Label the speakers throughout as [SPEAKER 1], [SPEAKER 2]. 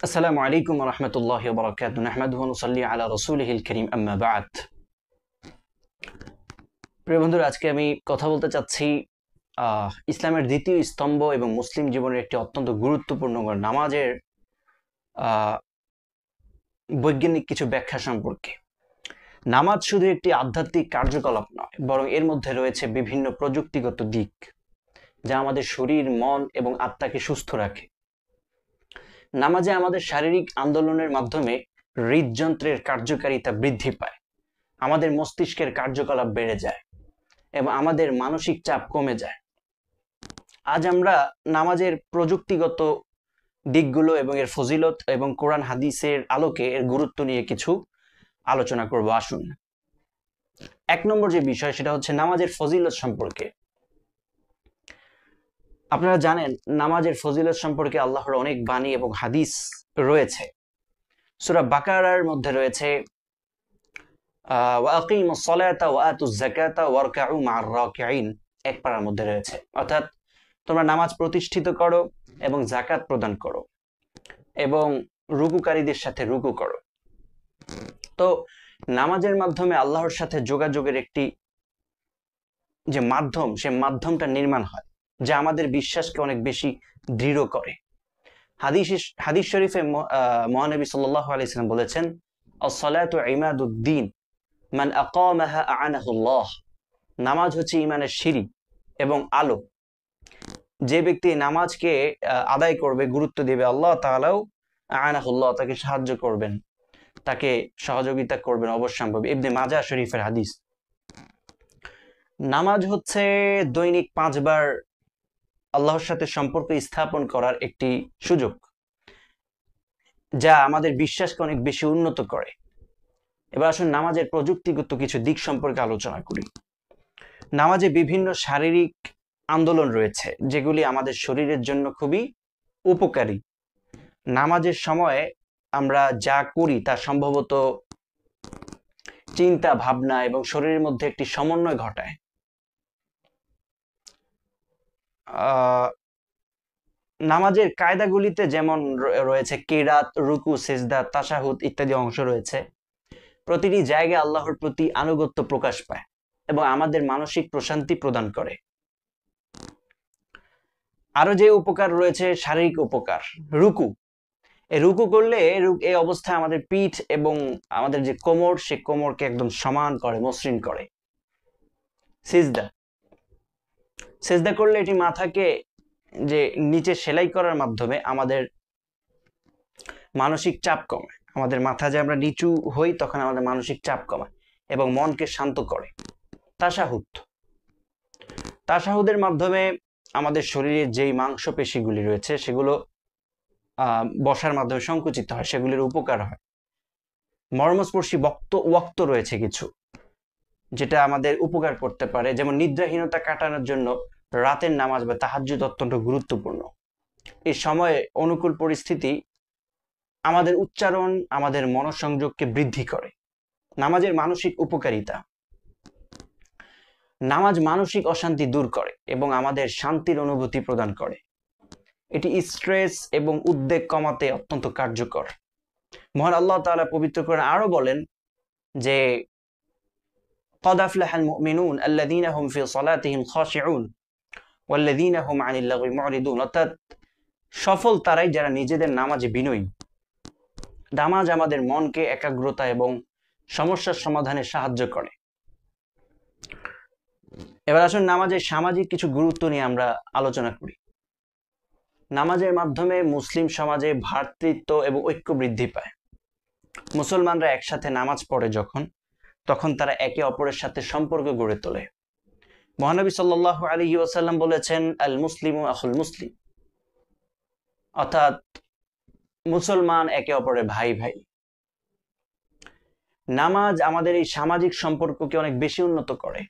[SPEAKER 1] আসসালামু আলাইকুম ওয়া রাহমাতুল্লাহি ওয়া বারাকাতুহু নাহমাদুহু ওয়া নুসাল্লি আলা রাসূলিহিল কারীম আম্মা বা'দ। প্রিয় বন্ধুরা, আজকে আমি কথা বলতে চাচ্ছি ইসলামের দ্বিতীয় স্তম্ভ এবং মুসলিম জীবনের একটি অত্যন্ত গুরুত্বপূর্ণ নামাজের আহ, বৈজ্ঞানিক কিছু ব্যাখ্যা সম্পর্কে। নামাজ শুধু একটি আধ্যাত্মিক কার্যকলাপ নয়, বরং এর মধ্যে রয়েছে বিভিন্ন প্রযুক্তিগত দিক যা আমাদের শরীর, মন এবং আত্মাকে সুস্থ রাখে। নামাজে আমাদের শারীরিক আন্দোলনের মাধ্যমে হৃদযন্ত্রের কার্যকারিতা বৃদ্ধি পায়, আমাদের মস্তিষ্কের কার্যকলাপ বেড়ে যায় এবং আমাদের মানসিক চাপ কমে যায়। আজ আমরা নামাজের প্রযুক্তিগত দিকগুলো এবং এর ফজিলত এবং কোরআন হাদিসের আলোকে এর গুরুত্ব নিয়ে কিছু আলোচনা করব। আসুন, 1 নম্বর যে বিষয় সেটা হচ্ছে নামাজের ফজিলত সম্পর্কে। আপনারা জানেন, নামাজের ফজিলত সম্পর্কে আল্লাহর অনেক বাণী এবং হাদিস রয়েছে। সূরা বাকারার মধ্যে রয়েছে ওয়াকিমুস সালাতা ওয়া আতুজ যাকাতা ওয়ারকাউ মা'আর রাকিঈন, এক পারার মধ্যে রয়েছে, অর্থাৎ তোমরা নামাজ প্রতিষ্ঠিত করো এবং যাকাত প্রদান করো এবং রুকুকারীদের সাথে রুকু করো। তো নামাজের মাধ্যমে আল্লাহর সাথে যোগাযোগের একটি যে মাধ্যম, সে মাধ্যমটা নির্মাণ হয় যা আমাদের বিশ্বাসকে অনেক বেশি দৃঢ় করে। হাদিস শরীফে মহানবী সাল্লাল্লাহু আলাইহি ওয়াসাল্লাম বলেছেন, আস-সালাতু ইমাদুদ্দিন মান আকামাহা আ'নাহুল্লাহ। নামাজ হচ্ছে ঈমানের সিঁড়ি এবং আলো। যে ব্যক্তি নামাজকে আদায় করবে, গুরুত্ব দিবে, আল্লাহ তাআলাও আ'নাহুল্লাহ, তাকে সাহায্য করবেন, তাকে সহযোগিতা করবেন অবশ্যম্ভাবী। ইবনে মাজাহ শরীফের হাদিস। নামাজ হচ্ছে দৈনিক 5 বার আল্লাহর সাথে সম্পর্ক স্থাপন করার একটি সুযোগ, যা আমাদের বিশ্বাসকে অনেক বেশি উন্নত করে। এবার আসুন নামাজের প্রযুক্তিগত কিছু দিক সম্পর্কে আলোচনা করি। নামাজে বিভিন্ন শারীরিক আন্দোলন রয়েছে যেগুলি আমাদের শরীরের জন্য খুবই উপকারী। নামাজের সময় আমরা যা করি তা সম্ভবত চিন্তা, ভাবনা এবং শরীরের মধ্যে একটি সমন্বয় ঘটায়। নামাজের কায়দাগুলিতে যেমন রয়েছে কিরাত, রুকু, সিজদা, তাশাহুদ ইত্যাদি অংশ রয়েছে। প্রতিটি জায়গায় আল্লাহর প্রতি আনুগত্য প্রকাশ পায় এবং আমাদের মানসিক প্রশান্তি প্রদান করে। আরো যে উপকার রয়েছে, শারীরিক উপকার। রুকু, এই রুকু করলে এই অবস্থায় আমাদের পিঠ এবং আমাদের যে কোমর, সে কোমরকে একদম সমান করে, মসৃণ করে। সিজদা, সিজদা করলে এটি মাথাকে যে নিচে সেলাই করার মাধ্যমে আমাদের মানসিক চাপ কমে। আমাদের মাথা যে আমরা নিচু হই, তখন আমাদের মানসিক চাপ কমায় এবং মনকে শান্ত করে। তাশাহুদ, তাশাহুদের মাধ্যমে আমাদের শরীরে যেই মাংসপেশিগুলি রয়েছে সেগুলো বসার মাধ্যমে সংকুচিত হয়, সেগুলির উপকার হয়। মর্মস্পর্শী ওয়াক্ত রয়েছে কিছু, যেটা আমাদের উপকার করতে পারে, যেমন নিদ্রাহীনতা কাটানোর জন্য রাতের নামাজ বা তাহাজ্জুদ অত্যন্ত গুরুত্বপূর্ণ। এই সময়ে অনুকূল পরিস্থিতি আমাদের উচ্চারণ, আমাদের মনোসংযোগকে বৃদ্ধি করে। নামাজের মানসিক উপকারিতা। নামাজ মানসিক অশান্তি দূর করে এবং আমাদের শান্তির অনুভূতি প্রদান করে। এটি স্ট্রেস এবং উদ্বেগ কমাতে অত্যন্ত কার্যকর। মহান আল্লাহ তাআলা পবিত্র কোরআনে আরো বলেন যে قد أفلح المؤمنون الذين هم في صلاتهم خاشعون والذين هم عن اللغو معرضون, অর্থাৎ সফল তারাই যারা নিজেদের নামাজে বিনয়ী। নামাজ আমাদের মনকে একাগ্রতা এবং সমস্যার সমাধানে সাহায্য করে। এবার আসুন নামাজের সামাজিক কিছু গুরুত্ব নিয়ে আমরা আলোচনা করি। নামাজের মাধ্যমে মুসলিম সমাজে ভ্রাতৃত্ব এবং ঐক্য বৃদ্ধি পায়। মুসলমানরা একসাথে নামাজ পড়ে তখন তারা একে অপরের সাথে সম্পর্ক গড়ে তোলে। মহানবী সাল্লাল্লাহু আলাইহি ওয়াসাল্লাম বলেছেন, আল মুসলিমু আখুল মুসলিম, অর্থাৎ মুসলমান একে অপরের ভাই ভাই। নামাজ আমাদের এই সামাজিক সম্পর্ককে অনেক বেশি উন্নত করে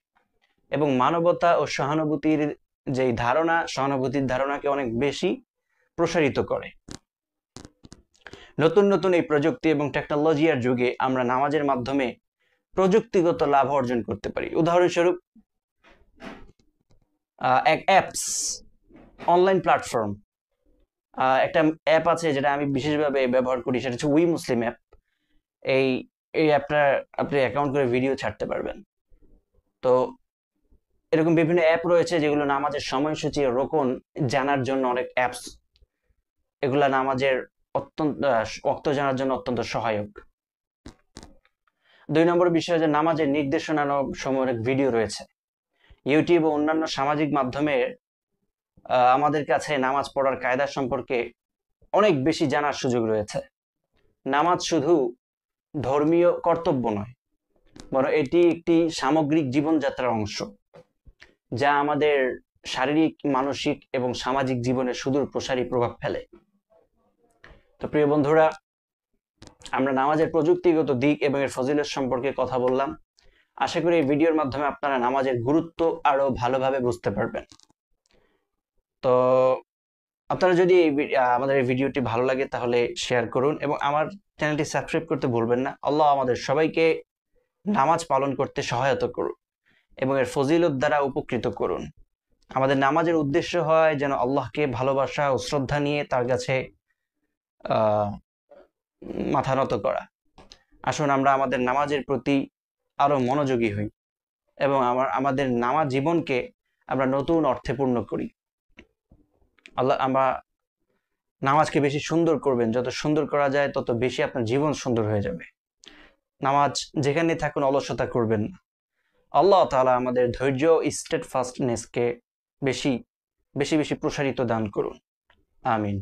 [SPEAKER 1] এবং মানবতা ও সহানুভূতির যেই ধারণা, সহানুভূতির ধারণাকে অনেক বেশি প্রসারিত করে। নতুন নতুন এই প্রযুক্তি এবং টেকনোলজির যুগে আমরা নামাজের মাধ্যমে প্রযুক্তিগত লাভ অর্জন করতে পারি। উদাহরণস্বরূপ এক অ্যাপস, অনলাইন প্ল্যাটফর্ম একটা অ্যাপ আছে যেটা আমি বিশেষভাবে ব্যবহার করি, সেটা হচ্ছে উই মুসলিম অ্যাপ। এই এই অ্যাপটা আপনি অ্যাকাউন্ট করে ভিডিও ছাড়তে পারবেন। তো এরকম বিভিন্ন অ্যাপ রয়েছে যেগুলো নামাজের সময়সূচি ও রোকন জানার জন্য, অনেক অ্যাপস এগুলা নামাজের ওয়াক্ত জানার জন্য অত্যন্ত সহায়ক। 2 নম্বর বিষয় যে নামাজের নির্দেশনা সময় অনেক ভিডিও রয়েছে। ইউটিউব ও অন্যান্য সামাজিক মাধ্যমে আমাদের কাছে নামাজ পড়ার কায়দা সম্পর্কে অনেক বেশি জানার সুযোগ রয়েছে। নামাজ শুধু ধর্মীয় কর্তব্য নয়, বরং এটি একটি সামগ্রিক জীবনযাত্রার অংশ, যা আমাদের শারীরিক, মানসিক এবং সামাজিক জীবনে সুদূর প্রসারী প্রভাব ফেলে। তো প্রিয় বন্ধুরা, আমরা নামাজের প্রযুক্তিগত দিক এবং এর ফজিলত সম্পর্কে কথা বললাম। আশা করি এই ভিডিওর মাধ্যমে আপনারা নামাজের গুরুত্ব আরো ভালোভাবে বুঝতে পারবেন। তো আপনারা যদি আমাদের এই ভিডিওটি ভালো লাগে তাহলে শেয়ার করুন এবং আমার চ্যানেলটি সাবস্ক্রাইব করতে ভুলবেন না। আল্লাহ আমাদের সবাইকে নামাজ পালন করতে সহায়তা করুন এবং এর ফজিলত দ্বারা উপকৃত করুন। আমাদের নামাজের উদ্দেশ্য হয় যেন আল্লাহকে ভালোবাসা ও শ্রদ্ধা নিয়ে তার কাছে মাথা নত করা। আসুন আমরা আমাদের নামাজের প্রতি আরো মনোযোগী হই এবং আমাদের নামাজ জীবনকে আমরা নতুন অর্থে পূর্ণ করি। আল্লাহ আমরা নামাজকে বেশি সুন্দর করবেন, যত সুন্দর করা যায় তত বেশি আপনার জীবন সুন্দর হয়ে যাবে। নামাজ যেখানে থাকুন অলসতা করবেন না। আল্লাহ তাআলা আমাদের ধৈর্য, স্টেডফাস্টনেসকে বেশি বেশি বেশি প্রসারিত দান করুন। আমিন।